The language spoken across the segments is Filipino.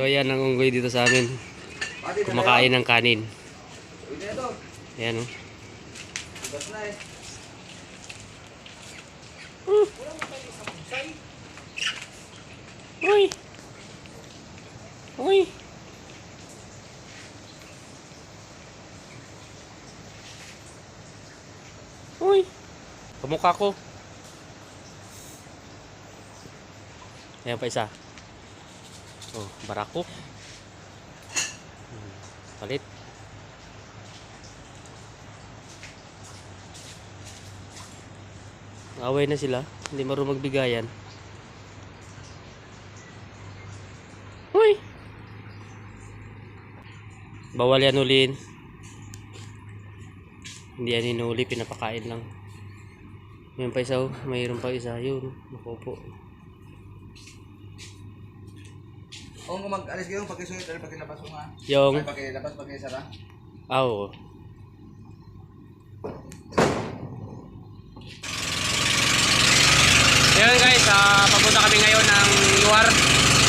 So ayan ang unggoy dito sa amin. Kumakain ng kanin. Ayan o. Uy! Uy! Uy! Kamukha ko. Ayan pa isa. Oh, barako. Palit. Away na sila. Hindi marunong magbigayan. Uy! Bawal yan uliin. Hindi yan hinuli, pinapakain lang. Mayroon pa isa, mayroon pa isa. Yun, nakupo. Kung mag-alis kayo, pagkisulit at pagkilabas mo nga. Yung? Ay, pagkilabas, pagkisara. Oo. Ayun guys, papunta kami ngayon ng lugar.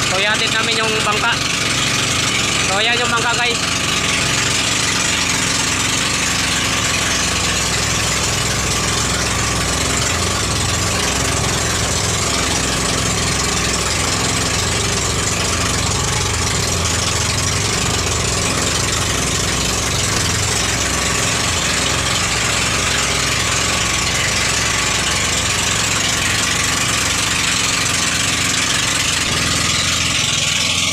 So ihatid namin yung bangka. So ayan yung bangka guys.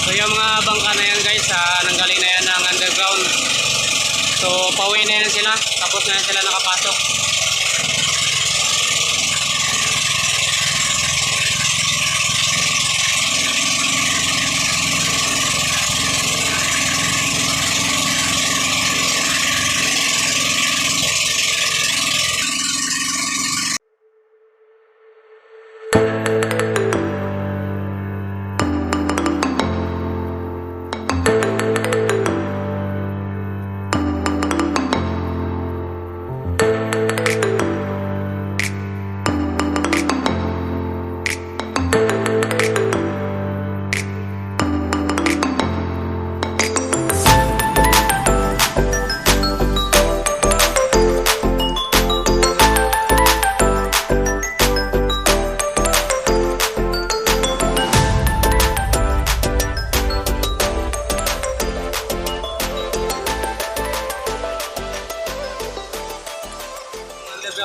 So yung mga bangka na yan guys, nanggaling na yan ng underground. So pauwi na yan sila, tapos na yan sila nakapasok.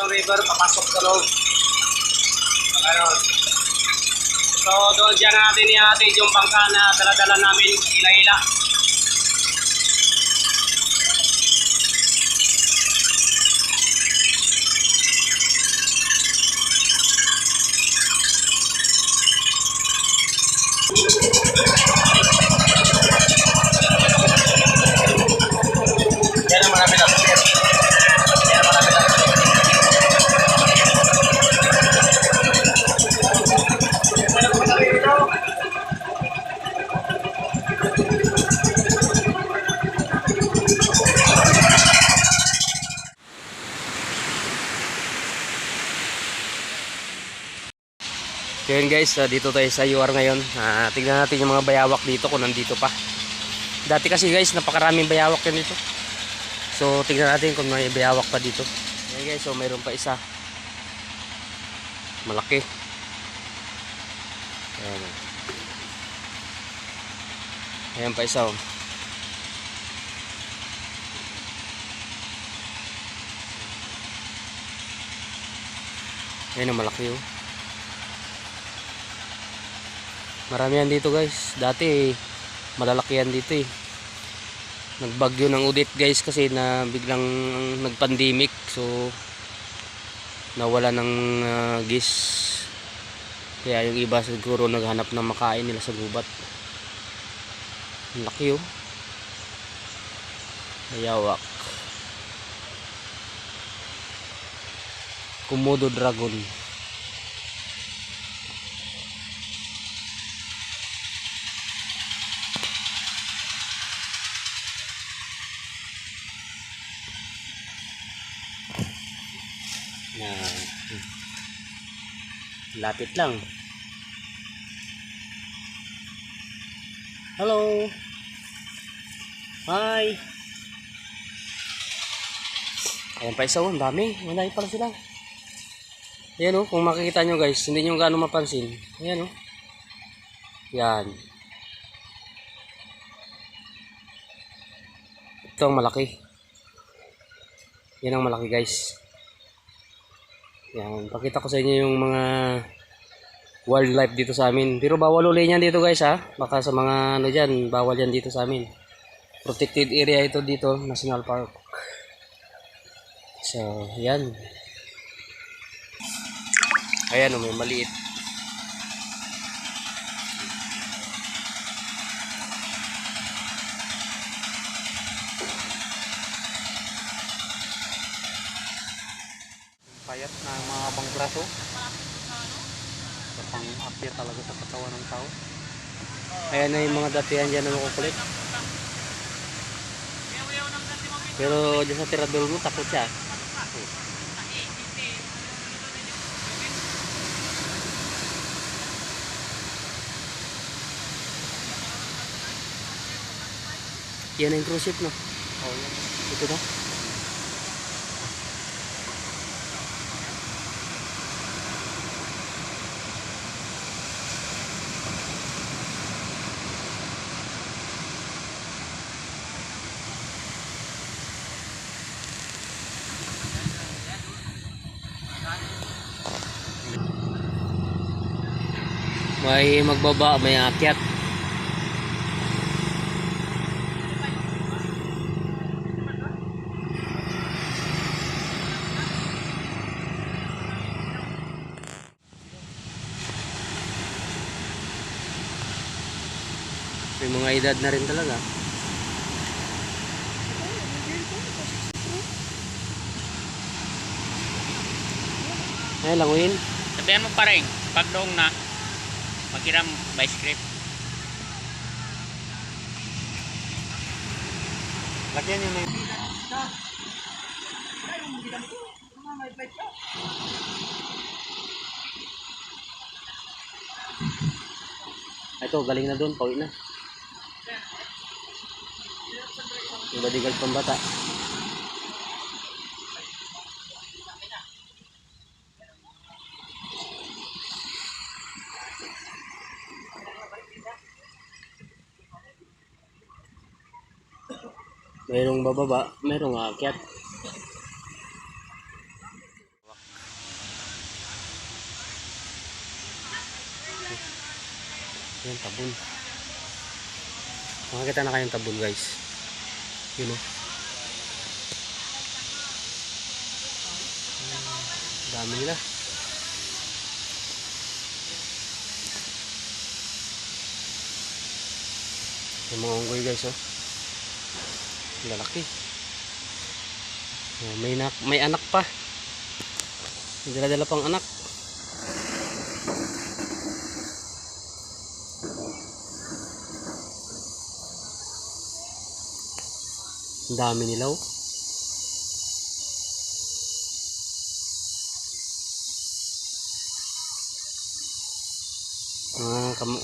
River, papasok sa loob. Ayun. So doon dyan natin ihatid yung bangka na dala-dala namin, ila-ila. Yan ang marami na sir. Yan ang marami na sir. So yun guys, dito tayo sa UR ngayon. Tignan natin yung mga bayawak dito kung nandito pa. Dati kasi guys, napakaraming bayawak yan dito. So tignan natin kung may bayawak pa dito. Ayan guys, so mayroon pa isa. Malaki. Ayan. Ayan pa isa oh. Ayan ang malaki oh. Marami yan dito guys. Dati malalaki yan dito eh. Nagbagyo ng udit guys kasi na biglang nagpandemic. So nawala ng gis. Kaya yung iba siguro naghanap ng makain nila sa gubat. Ang laki oh. Bayawak. Komodo dragon. Yan. Lapit lang. Hello. Hi. Ayan pa isa, ang dami. Malay pala sila. Ayan o, kung makikita nyo guys, hindi nyo gaano mapansin. Ayan o. Yan. Ito ang malaki. Yan ang malaki guys. Yan, pakita ko sa inyo yung mga wildlife dito sa amin. Pero bawal uli yan dito guys ha. Baka sa mga ano dyan, bawal yan dito sa amin. Protected area ito dito, National Park. So, yan. Ayan o, may maliit. Payat na mga abang braso. Pang-appear talaga sa katawan ng tao. Ayan na yung mga datihan dyan na makukulit. Pero dyan sa tirador mo, takot siya. Yan ang cruise ship, no? Oh, yan. Ito na. May magbaba, may akyat. May mga edad na rin talaga. Ay, languin. Sabihan mo pa rin, pag doong na, magkiram by script. Lagyan yung may... Ito, galing na doon, pauwi na. Yung bodyguard pambata. Mayroong bababa, mayroong aakyat. Yan, tabon. Makakita na kayong tabon guys. Yun o. Dami nila. Yung mga unggoy guys oh. Lalaki. Oh, may anak pa. May dala-dala pang anak. Ang dami nila oh.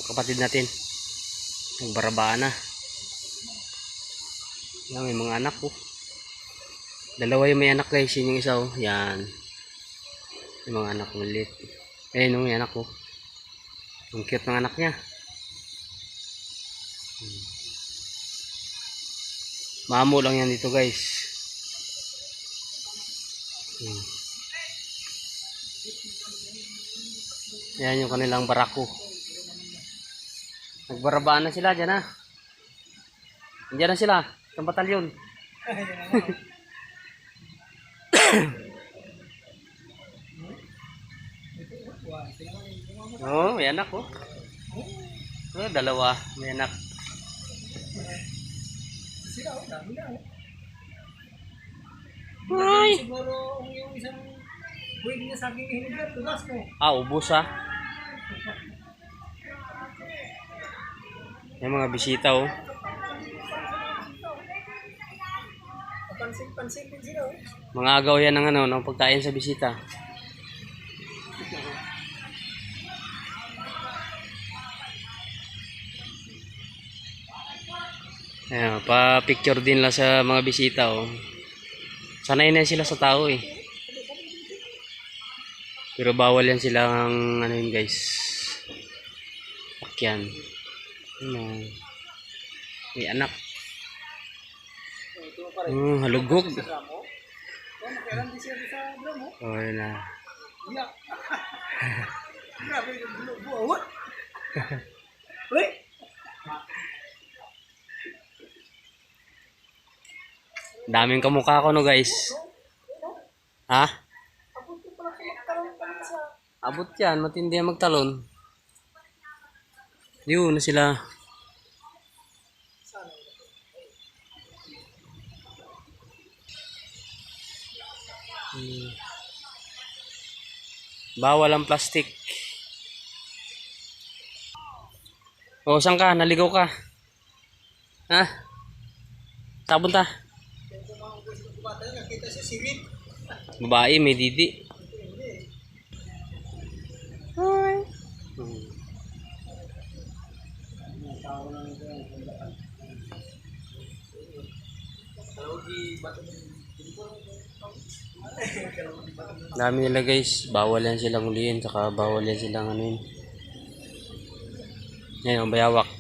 Kapatid natin. Nagbarabaan na. Yan, may mga anak oh. Dalawa yung may anak guys. Yun yung isa oh. Yan. Yung mga anak ulit. Ayun yung may anak oh. Ang cute ng anak niya. Mamo lang yan dito guys. Yan yung kanilang barako. Nagbarabaan na sila dyan ha. Diyan na sila. Sa batalyon. Oh, may anak oh. Oh, dalawa. May anak. Ay! Siguro yung isang buwig niya sa aking hinigat, tugas mo. Ah, ubos ha. Yung mga bisita oh. Pansin din sila. Mga agaw yan ng ano, ng pagkain sa bisita. Ayan, pa-picture din lang sa mga bisita, oh. Sanay na sila sa tao, eh. Pero bawal yan silang, ano yun, guys. Akyan. Ano. May anak. Halugog. Oh, yun na. Daming kamukha ko, no, guys. Ha? Abot yan, matindi yan magtalon. Yun na sila. Bawal ang plastic. O, saan ka? Naligaw ka? Ha? Sabon ta? Babae, may didi. Hi. Dami nila, guys. Bawal yan silang uliin, saka bawal yan silang ano yun. Ngayon, bayawak.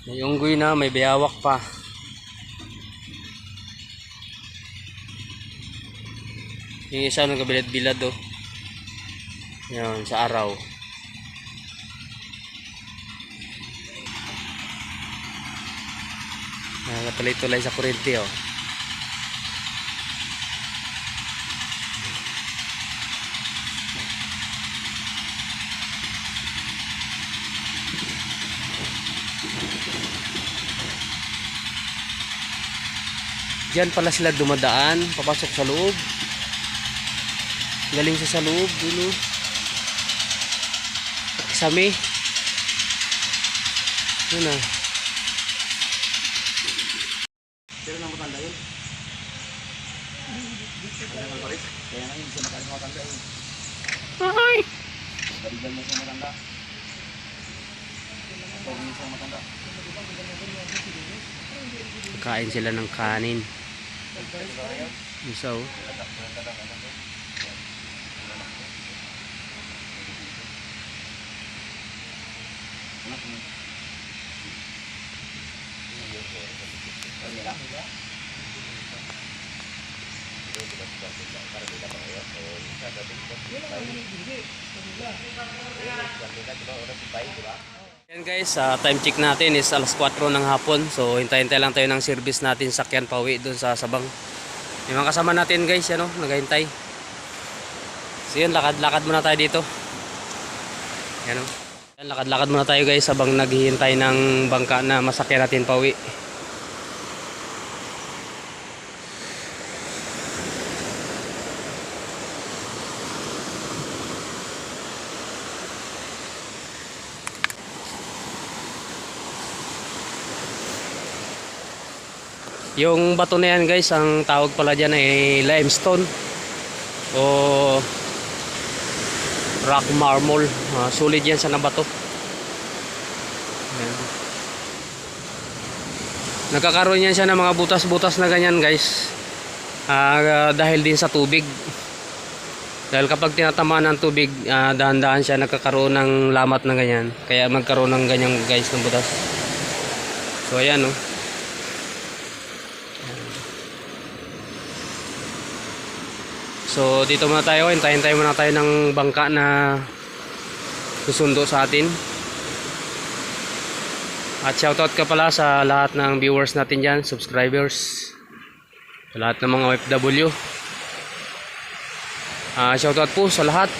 May unggoy na, may bayawak pa. Yung isa nagkabilad-bilad, oh. Yan, sa araw. Nakatulay-tulay sa kurente, oh. Diyan pala sila dumadaan, papasok sa loob. Galing sa loob, dulu. Sami. Yun na. Pero nang matanda yun. Kaya nga palit. Kaya nga yun, siya makaling matanda yun. Ay! Baligan mo siya matanda. Tawag mo siya matanda. Kain sila ng kanin. Isa, oh. Yan, guys, time check natin is alas 4 ng hapon. So hintay-hintay lang tayo ng service natin sakyan pauwi doon sa Sabang. Yung mga kasama natin, guys, ano, naghihintay. So yun, lakad-lakad muna tayo dito. Yan, oh. Yan, lakad-lakad muna tayo, guys, habang naghihintay ng bangka na masakyan natin pauwi. Yung bato na yan, guys, ang tawag pala dyan ay limestone o rock marble. Solid yan sa nabato. Ayan. Nagkakaroon yan siya ng mga butas-butas na ganyan, guys, dahil din sa tubig. Dahil kapag tinatamaan ng tubig, dahan-dahan siya nagkakaroon ng lamat na ganyan. Kaya magkaroon ng ganyan, guys, ng butas. So ayan, oh. So dito muna tayo, hintayin muna tayo ng bangka na susundo sa atin. At shoutout ka pala sa lahat ng viewers natin dyan, subscribers, sa lahat ng mga OFW. Shoutout po sa lahat.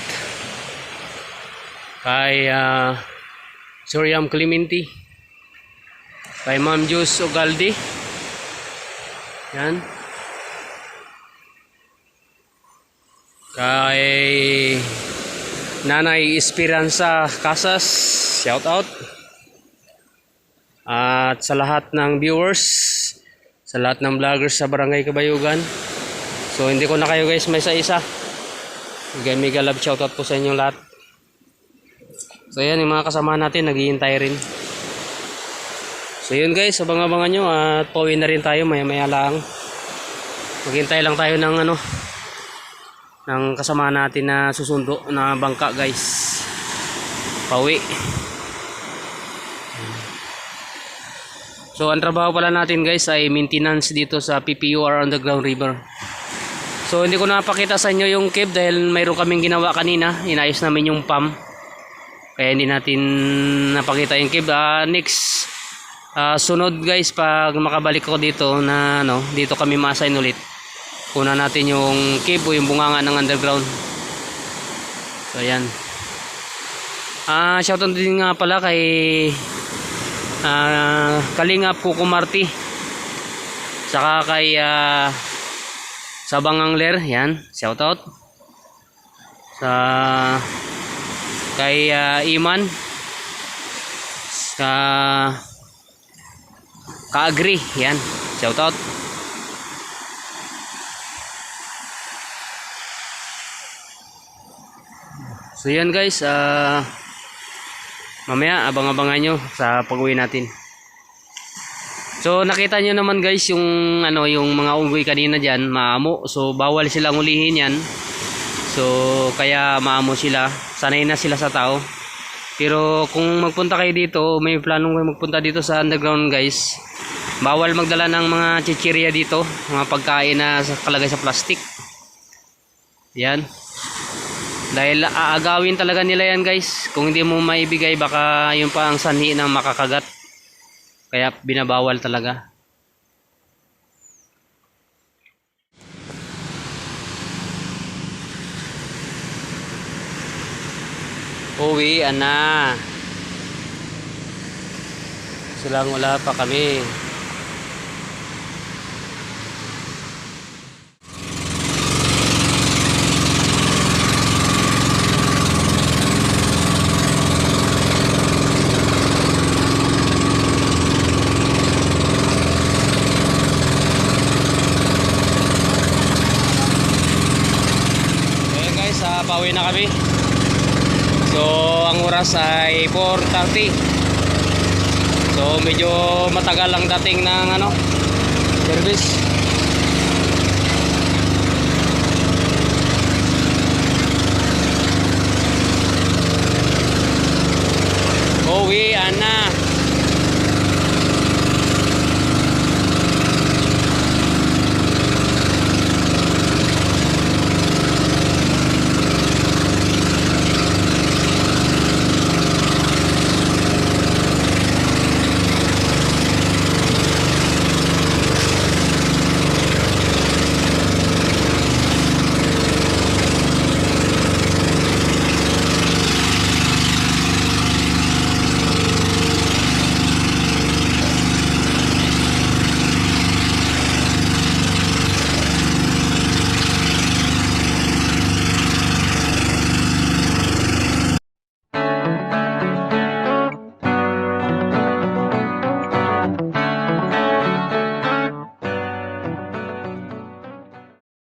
Kay Soriam Clementi, kay Ma'am Jus Ugaldi, yan, kay Nanay Esperanza Casas, shout out. At sa lahat ng viewers, sa lahat ng vloggers sa Barangay Kabayugan. So hindi ko na kayo, guys, may isa-isa. Mega love shout out po sa inyong lahat. So yan, yung mga kasama natin naghihintay rin. So yun guys, abang-abangan nyo at pauwi na rin tayo maya-maya lang. Maghintay lang tayo ng ano, ng kasama natin na susundo na bangka guys. Pauwi. So ang trabaho pala natin guys ay maintenance dito sa PPUR Underground River. So hindi ko napakita sa inyo yung cave dahil mayroon kaming ginawa kanina. Inayos namin yung pump. Kaya hindi natin napakita yung cave. Next sunod guys, pag makabalik ako dito na ano, dito kami ma-assign ulit. Kuna natin yung cave o yung bunganga ng underground. So ayan. Shoutout din nga pala kay Kalingap Kuko Marti. Saka kay Sabang Angler, yan, shoutout. Sa kay Iman. Sa Kaagri, yan, shoutout. So yan guys, mamaya abang-abangan nyo sa pag-uwi natin. So nakita nyo naman guys yung ano, yung mga unggoy kanina diyan, maamo. So bawal silang ulihin yan. So kaya maamo sila, sanay na sila sa tao. Pero kung magpunta kayo dito, may planong kayo magpunta dito sa underground guys, bawal magdala ng mga chichirya dito, mga pagkain na kalagay sa plastic. Yan. Dahil aagawin talaga nila yan guys. Kung hindi mo maibigay, baka yun pa ang sanhi ng makakagat. Kaya binabawal talaga. Uwi na. Silang wala pa kami. Pauwi na kami. So ang oras ay 4:30. So medyo matagal ang dating ng ano, service.